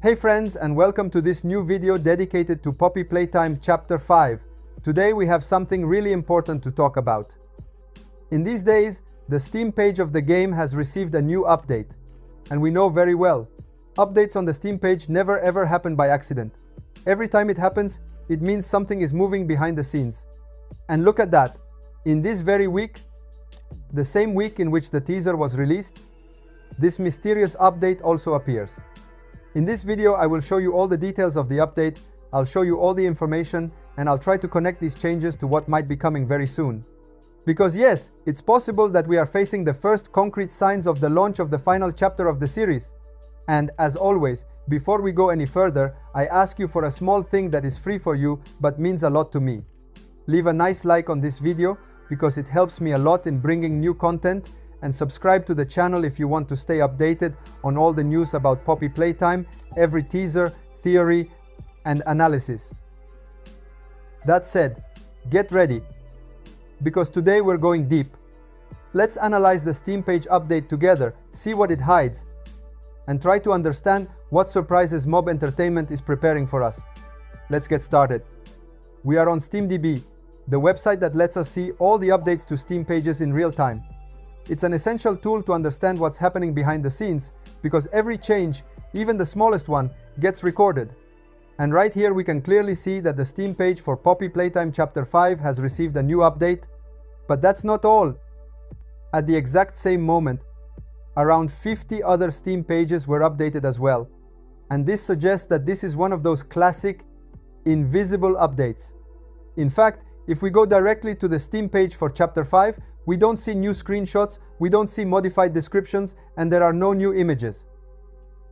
Hey friends, and welcome to this new video dedicated to Poppy Playtime Chapter 5. Today we have something really important to talk about. In these days, the Steam page of the game has received a new update. And we know very well, updates on the Steam page never ever happen by accident. Every time it happens, it means something is moving behind the scenes. And look at that, in this very week, the same week in which the teaser was released, this mysterious update also appears. In this video, I will show you all the details of the update, I'll show you all the information, and I'll try to connect these changes to what might be coming very soon. Because yes, it's possible that we are facing the first concrete signs of the launch of the final chapter of the series. And as always, before we go any further, I ask you for a small thing that is free for you but means a lot to me. Leave a nice like on this video because it helps me a lot in bringing new content, and subscribe to the channel if you want to stay updated on all the news about Poppy Playtime, every teaser, theory, and analysis. That said, get ready, because today we're going deep. Let's analyze the Steam page update together, see what it hides, and try to understand what surprises Mob Entertainment is preparing for us. Let's get started. We are on SteamDB, the website that lets us see all the updates to Steam pages in real time. It's an essential tool to understand what's happening behind the scenes, because every change, even the smallest one, gets recorded. And right here we can clearly see that the Steam page for Poppy Playtime Chapter 5 has received a new update. But that's not all. At the exact same moment, around 50 other Steam pages were updated as well. And this suggests that this is one of those classic, invisible updates. In fact, if we go directly to the Steam page for Chapter 5, we don't see new screenshots, we don't see modified descriptions, and there are no new images.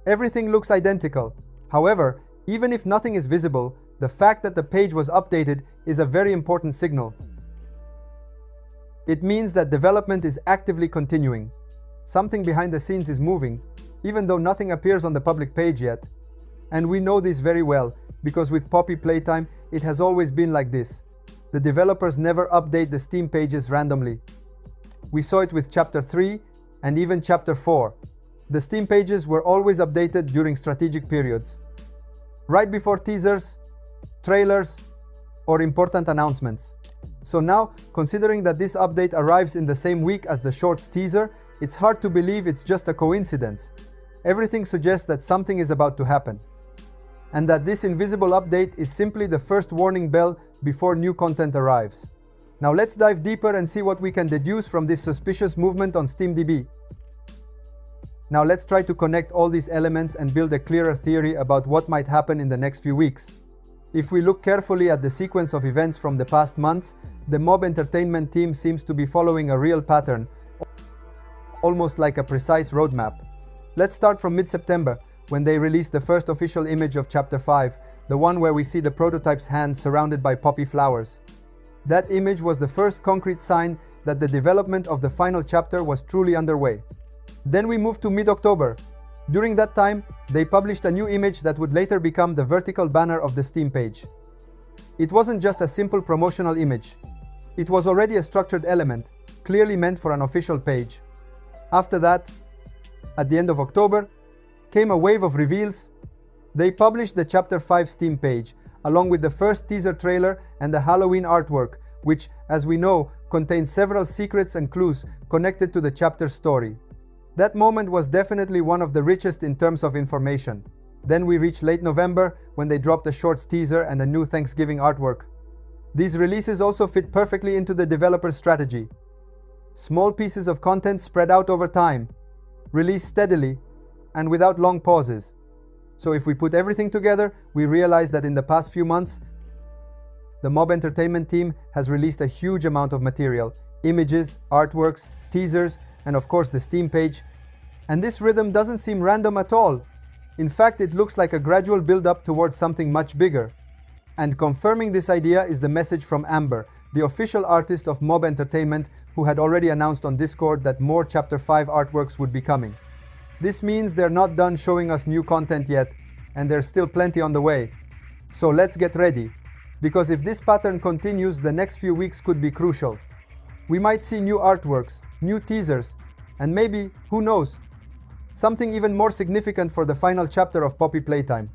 Everything looks identical. However, even if nothing is visible, the fact that the page was updated is a very important signal. It means that development is actively continuing. Something behind the scenes is moving, even though nothing appears on the public page yet. And we know this very well, because with Poppy Playtime, it has always been like this. The developers never update the Steam pages randomly. We saw it with Chapter 3 and even Chapter 4. The Steam pages were always updated during strategic periods, right before teasers, trailers, or important announcements. So now, considering that this update arrives in the same week as the short's teaser, it's hard to believe it's just a coincidence. Everything suggests that something is about to happen, and that this invisible update is simply the first warning bell before new content arrives. Now let's dive deeper and see what we can deduce from this suspicious movement on SteamDB. Now let's try to connect all these elements and build a clearer theory about what might happen in the next few weeks. If we look carefully at the sequence of events from the past months, the Mob Entertainment team seems to be following a real pattern, almost like a precise roadmap. Let's start from mid-September, when they released the first official image of Chapter 5, the one where we see the prototype's hand surrounded by poppy flowers. That image was the first concrete sign that the development of the final chapter was truly underway. Then we moved to mid-October. During that time, they published a new image that would later become the vertical banner of the Steam page. It wasn't just a simple promotional image. It was already a structured element, clearly meant for an official page. After that, at the end of October, came a wave of reveals. They published the Chapter 5 Steam page, along with the first teaser trailer and the Halloween artwork, which, as we know, contains several secrets and clues connected to the chapter's story. That moment was definitely one of the richest in terms of information. Then we reached late November, when they dropped a shorts teaser and a new Thanksgiving artwork. These releases also fit perfectly into the developer's strategy. Small pieces of content spread out over time, released steadily, and without long pauses. So if we put everything together, we realize that in the past few months, the Mob Entertainment team has released a huge amount of material, images, artworks, teasers, and of course the Steam page. And this rhythm doesn't seem random at all. In fact, it looks like a gradual build-up towards something much bigger. And confirming this idea is the message from Amber, the official artist of Mob Entertainment, who had already announced on Discord that more Chapter 5 artworks would be coming. This means they're not done showing us new content yet, and there's still plenty on the way. So let's get ready, because if this pattern continues, the next few weeks could be crucial. We might see new artworks, new teasers, and maybe, who knows, something even more significant for the final chapter of Poppy Playtime.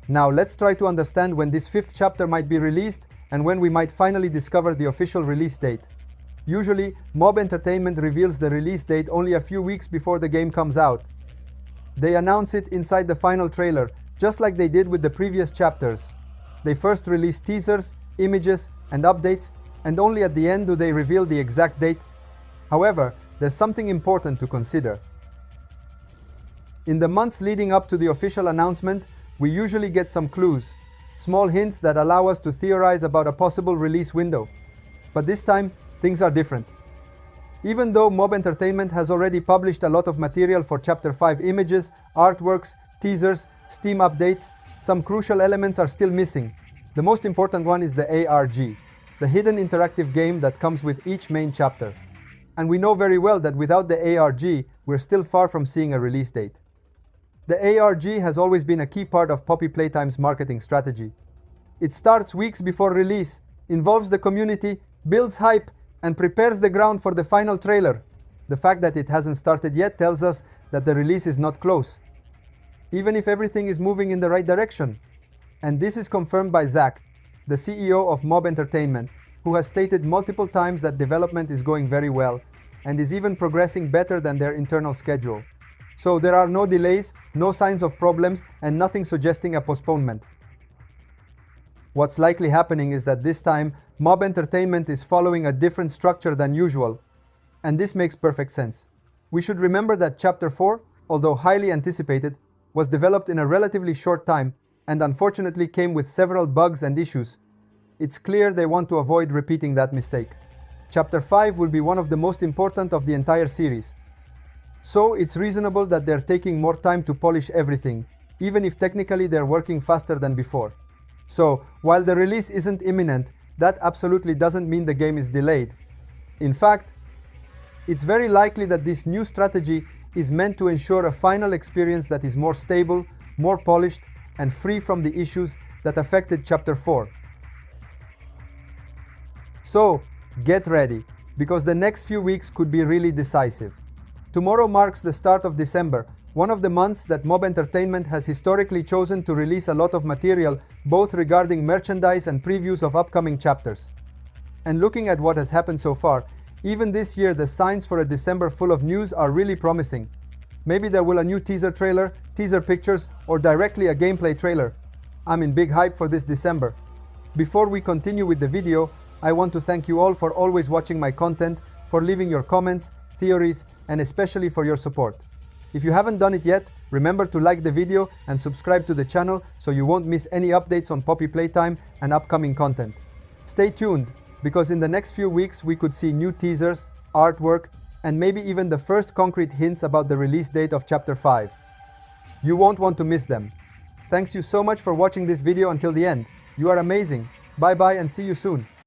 Now let's try to understand when this 5th chapter might be released and when we might finally discover the official release date. Usually, Mob Entertainment reveals the release date only a few weeks before the game comes out. They announce it inside the final trailer, just like they did with the previous chapters. They first release teasers, images, and updates, and only at the end do they reveal the exact date. However, there's something important to consider. In the months leading up to the official announcement, we usually get some clues, small hints that allow us to theorize about a possible release window. But this time, things are different. Even though Mob Entertainment has already published a lot of material for Chapter 5 images, artworks, teasers, Steam updates, some crucial elements are still missing. The most important one is the ARG, the hidden interactive game that comes with each main chapter. And we know very well that without the ARG, we're still far from seeing a release date. The ARG has always been a key part of Poppy Playtime's marketing strategy. It starts weeks before release, involves the community, builds hype, and prepares the ground for the final trailer. The fact that it hasn't started yet tells us that the release is not close, even if everything is moving in the right direction. And this is confirmed by Zach, the CEO of Mob Entertainment, who has stated multiple times that development is going very well and is even progressing better than their internal schedule. So there are no delays, no signs of problems, and nothing suggesting a postponement. What's likely happening is that this time, Mob Entertainment is following a different structure than usual, and this makes perfect sense. We should remember that Chapter 4, although highly anticipated, was developed in a relatively short time and unfortunately came with several bugs and issues. It's clear they want to avoid repeating that mistake. Chapter 5 will be one of the most important of the entire series. So it's reasonable that they're taking more time to polish everything, even if technically they're working faster than before. So, while the release isn't imminent, that absolutely doesn't mean the game is delayed. In fact, it's very likely that this new strategy is meant to ensure a final experience that is more stable, more polished, and free from the issues that affected Chapter 4. So, get ready, because the next few weeks could be really decisive. Tomorrow marks the start of December, one of the months that Mob Entertainment has historically chosen to release a lot of material, both regarding merchandise and previews of upcoming chapters. And looking at what has happened so far, even this year the signs for a December full of news are really promising. Maybe there will a new teaser trailer, teaser pictures, or directly a gameplay trailer. I'm in big hype for this December. Before we continue with the video, I want to thank you all for always watching my content, for leaving your comments, theories, and especially for your support. If you haven't done it yet, remember to like the video and subscribe to the channel so you won't miss any updates on Poppy Playtime and upcoming content. Stay tuned, because in the next few weeks we could see new teasers, artwork, and maybe even the first concrete hints about the release date of Chapter 5. You won't want to miss them. Thanks you so much for watching this video until the end. You are amazing. Bye bye and see you soon.